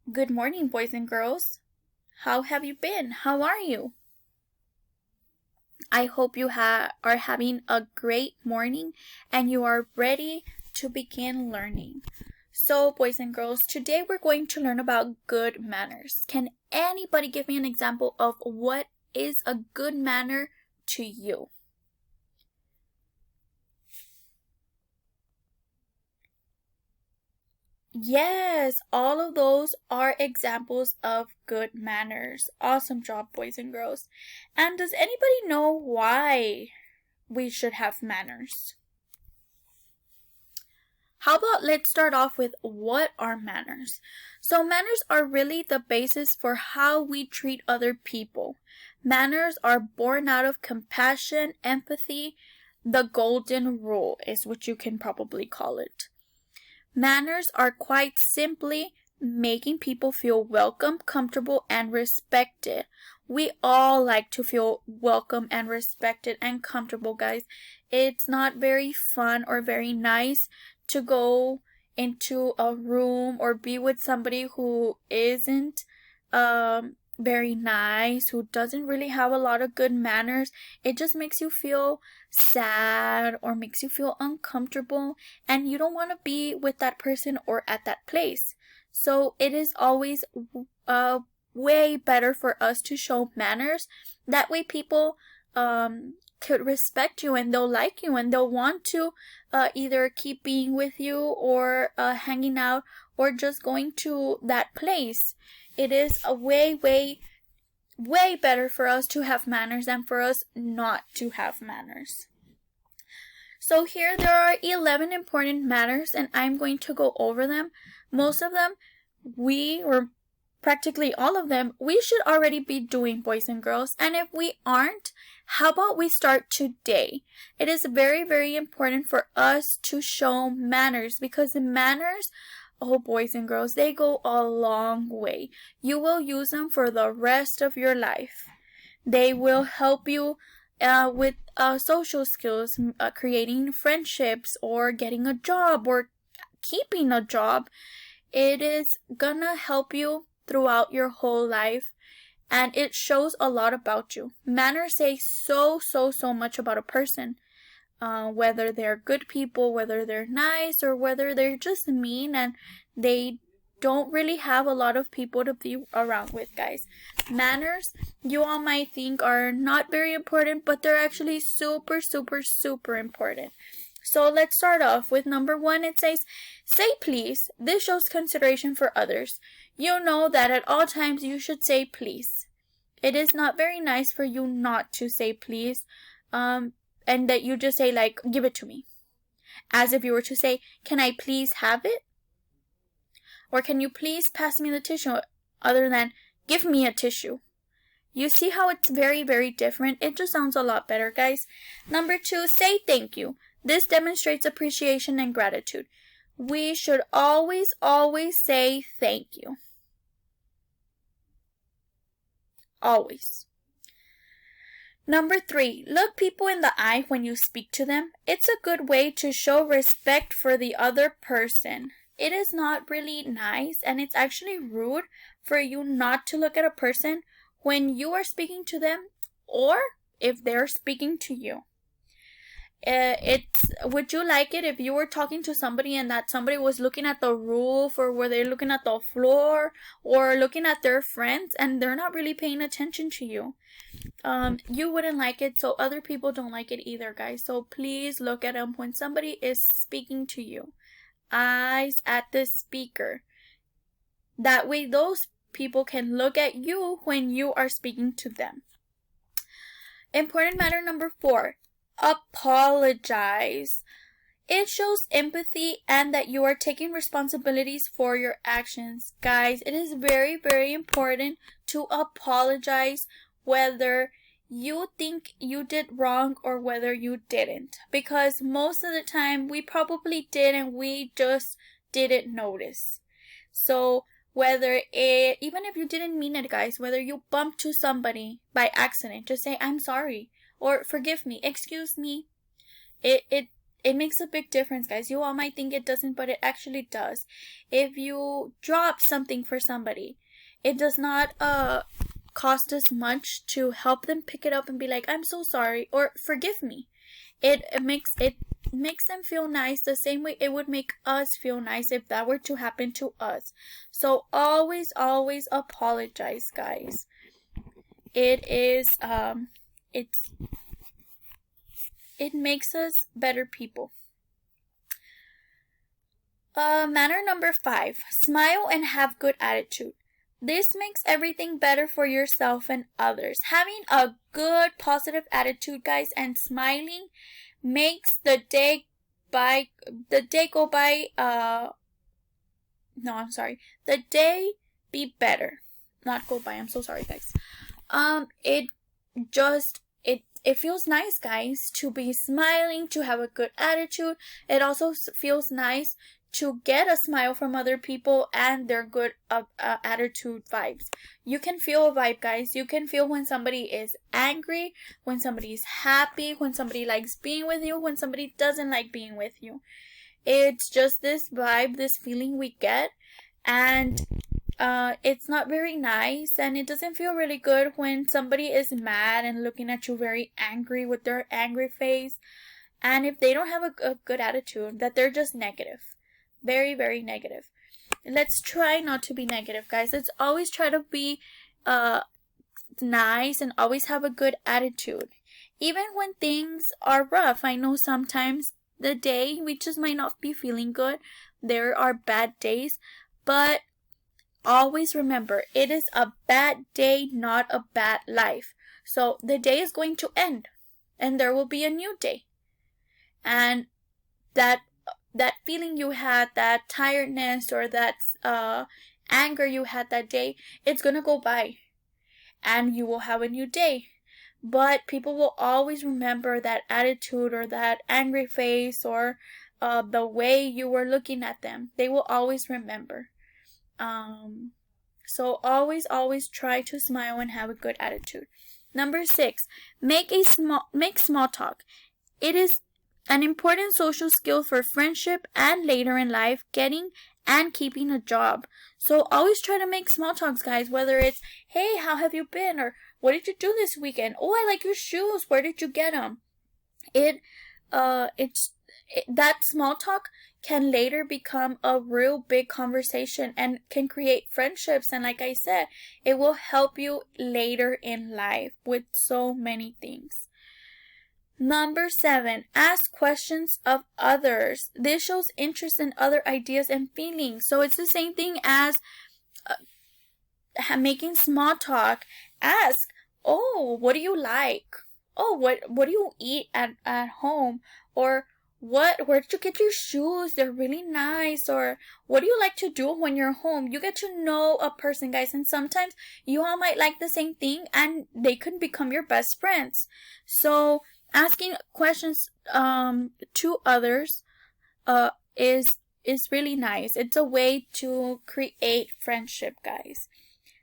Good morning, boys and girls. How have you been? How are you? I hope you are having a great morning and you are ready to begin learning. So, boys and girls, today we're going to learn about good manners. Can anybody give me an example of what is a good manner to you? Yes, all of those are examples of good manners. Awesome job, boys and girls. And does anybody know why we should have manners? How about let's start off with what are manners? So, manners are really the basis for how we treat other people. Manners are born out of compassion, empathy. The golden rule is what you can probably call it. Manners are quite simply making people feel welcome, comfortable, and respected. We all like to feel welcome and respected and comfortable, guys. It's not very fun or very nice to go into a room or be with somebody who isn't very nice, who doesn't really have a lot of good manners. It just makes you feel sad or makes you feel uncomfortable, and you don't want to be with that person or at that place. So it is always way better for us to show manners. That way people could respect you and they'll like you and they'll want to either keep being with you or hanging out or just going to that place. It is a way better for us to have manners than for us not to have manners. So here there are 11 important manners and I'm going to go over them. Most of them or practically all of them, we should already be doing, boys and girls. And if we aren't, how about we start today? It is very important for us to show manners because manners, oh, boys and girls, they go a long way. You will use them for the rest of your life. They will help you with social skills, creating friendships, or getting a job, or keeping a job. It is gonna help you throughout your whole life, and it shows a lot about you. Manners say so much about a person. Whether they're good people, whether they're nice, or whether they're just mean and they don't really have a lot of people to be around with, guys. Manners, you all might think are not very important, but they're actually super important. So let's start off with number 1. It says, say please. This shows consideration for others. You know that at all times you should say please. It is not very nice for you not to say please. And that you just say like, give it to me. As if you were to say, can I please have it? Or can you please pass me the tissue? Other than, give me a tissue. You see how it's very different? It just sounds a lot better, guys. Number 2, say thank you. This demonstrates appreciation and gratitude. We should always say thank you. Always. Number 3, look people in the eye when you speak to them. It's a good way to show respect for the other person. It is not really nice and it's actually rude for you not to look at a person when you are speaking to them or if they're speaking to you. Would you like it if you were talking to somebody and that somebody was looking at the roof, or were they looking at the floor, or looking at their friends and they're not really paying attention to you? You wouldn't like it, so other people don't like it either, guys. So please look at them when somebody is speaking to you. Eyes at the speaker. That way those people can look at you when you are speaking to them. Important matter number 4. Apologize. It shows empathy and that you are taking responsibilities for your actions. Guys, it is very important to apologize whether you think you did wrong or whether you didn't. Because most of the time we probably did and we just didn't notice. So even if you didn't mean it, guys, whether you bumped to somebody by accident, just say, I'm sorry. Or forgive me, excuse me. It it makes a big difference, guys. You all might think it doesn't, but it actually does. If you drop something for somebody, it does not cost us much to help them pick it up and be like, I'm so sorry, or forgive me. It makes them feel nice the same way it would make us feel nice if that were to happen to us. So always apologize, guys. It makes us better people. Manner number 5, smile and have good attitude. This makes everything better for yourself and others. Having a good positive attitude, guys, and smiling makes the day be better. Not go by. I'm so sorry, guys. It feels nice, guys, to be smiling, to have a good attitude. It also feels nice to get a smile from other people and their good attitude vibes. You can feel a vibe, guys. You can feel when somebody is angry, when somebody is happy, when somebody likes being with you, when somebody doesn't like being with you. It's just this vibe, this feeling we get, and it's not very nice, and it doesn't feel really good when somebody is mad and looking at you very angry with their angry face, and if they don't have a good attitude, that they're just negative. Very, very negative. Let's try not to be negative, guys. Let's always try to be nice and always have a good attitude. Even when things are rough, I know sometimes the day we just might not be feeling good. There are bad days, but always remember, it is a bad day, not a bad life. So the day is going to end, and there will be a new day. And that feeling you had, that tiredness or that anger you had that day, it's gonna go by, and you will have a new day. But people will always remember that attitude or that angry face or the way you were looking at them. They will always remember. So always try to smile and have a good attitude. Number 6, make small talk. It is an important social skill for friendship and later in life, getting and keeping a job. So always try to make small talks, guys, whether it's, hey, how have you been? Or what did you do this weekend? Oh, I like your shoes. Where did you get them? That small talk can later become a real big conversation and can create friendships. And like I said, it will help you later in life with so many things. Number 7, ask questions of others. This shows interest in other ideas and feelings. So it's the same thing as making small talk. Ask, oh, what do you like? Oh, what do you eat at home? Or where did you get your shoes? They're really nice. Or what do you like to do when you're home? You get to know a person, guys, and sometimes you all might like the same thing and they could become your best friends. So asking questions to others is really nice. It's a way to create friendship, guys.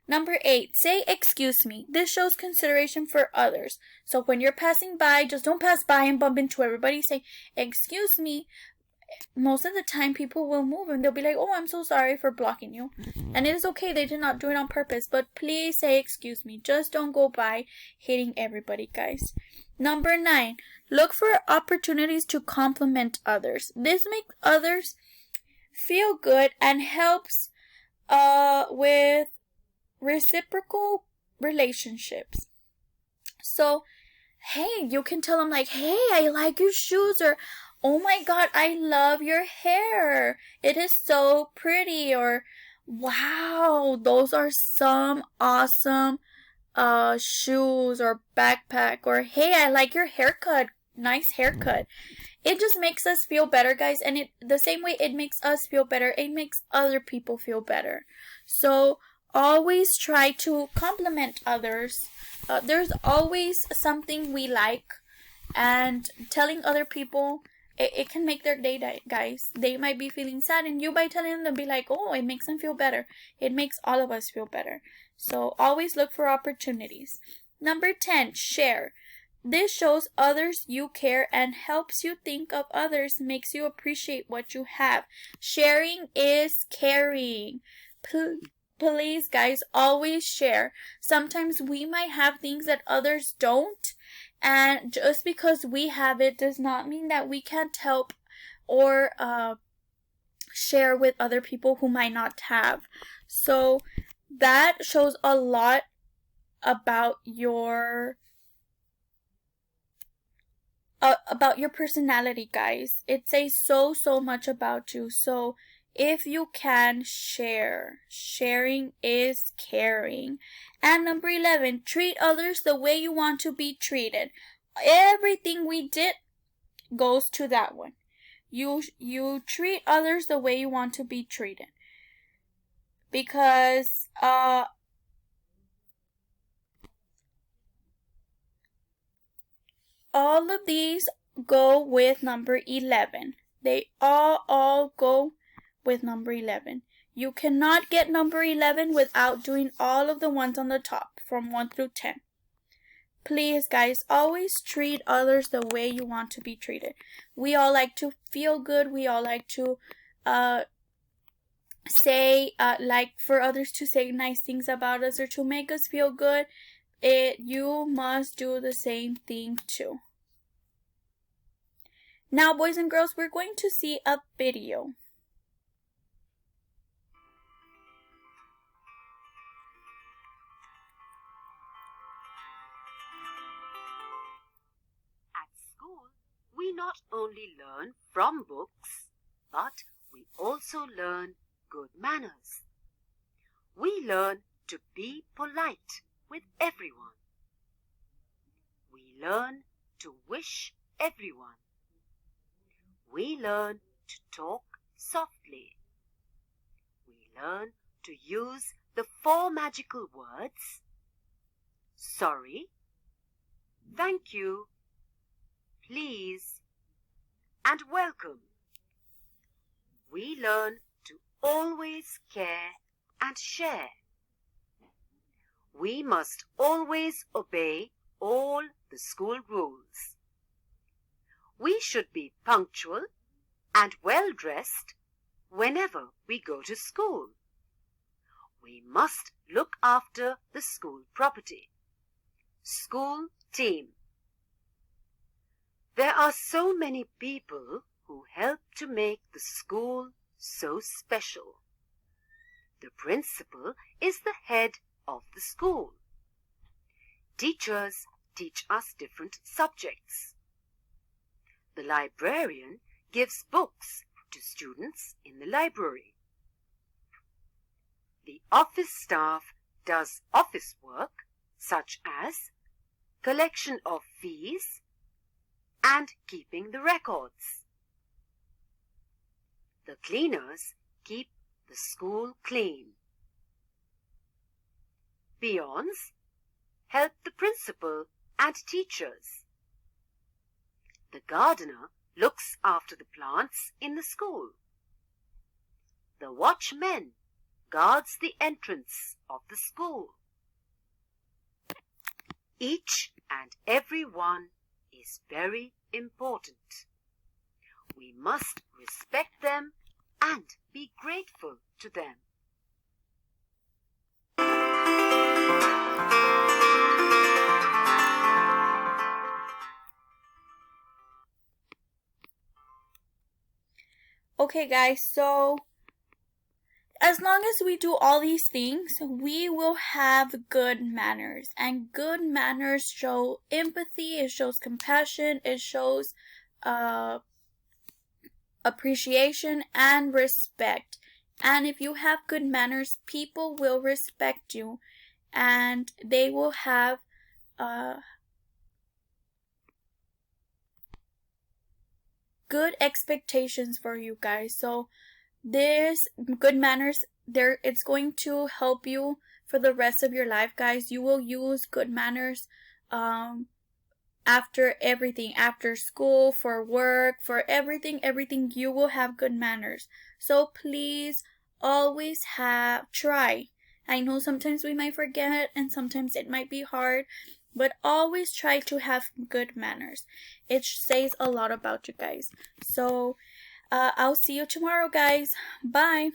Number 8, say excuse me. This shows consideration for others. So when you're passing by, just don't pass by and bump into everybody. Say excuse me. Most of the time people will move and they'll be like, oh, I'm so sorry for blocking you. And it is okay, they did not do it on purpose, but please say excuse me. Just don't go by hitting everybody, guys. Number 9, look for opportunities to compliment others. This makes others feel good and helps with reciprocal relationships. So, hey, you can tell them like, hey, I like your shoes, or oh my god, I love your hair. It is so pretty, or wow, those are some awesome shoes or backpack, or hey, I like your haircut. Nice haircut. It just makes us feel better, guys, and the same way it makes us feel better, it makes other people feel better. So always try to compliment others. There's always something we like, and telling other people, it can make their day, guys. They might be feeling sad, and you by telling them, be like, oh, it makes them feel better. It makes all of us feel better. So always look for opportunities. Number 10, share. This shows others you care and helps you think of others, makes you appreciate what you have. Sharing is caring. Please, guys, always share. Sometimes we might have things that others don't, and just because we have it does not mean that we can't help or share with other people who might not have. So that shows a lot about your personality, guys. It says so much about you. So if you can share, sharing is caring. And number 11, treat others the way you want to be treated. Everything we did goes to that one. You treat others the way you want to be treated. Because all of these go with number 11. They all go with number 11. You cannot get number 11 without doing all of the ones on the top from 1 through 10. Please, guys, always treat others the way you want to be treated. We all like to feel good. We all like to like for others to say nice things about us or to make us feel good. You must do the same thing too. Now, boys and girls, we're going to see a video. At school, we not only learn from books, but we also learn good manners. We learn to be polite with everyone. We learn to wish everyone. We learn to talk softly. We learn to use the 4 magical words: sorry, thank you, please, and welcome. We learn to always care and share. We must always obey all the school rules. We should be punctual and well-dressed whenever we go to school. We must look after the school property. School team. There are so many people who help to make the school so special. The principal is the head of the school. Teachers teach us different subjects. The librarian gives books to students in the library. The office staff does office work such as collection of fees and keeping the records. The cleaners keep the school clean. Peons help the principal and teachers. The gardener looks after the plants in the school. The watchman guards the entrance of the school. Each and every one is very important. We must respect them and be grateful to them. Okay, guys, so as long as we do all these things, we will have good manners. And good manners show empathy, it shows compassion, it shows appreciation and respect. And if you have good manners, people will respect you and they will have good expectations for you guys. So this good manners, it's going to help you for the rest of your life, guys. You will use good manners after everything, after school, for work, for everything you will have good manners. So please always try. I know sometimes we might forget and sometimes it might be hard, but always try to have good manners. It says a lot about you guys. So I'll see you tomorrow, guys. Bye.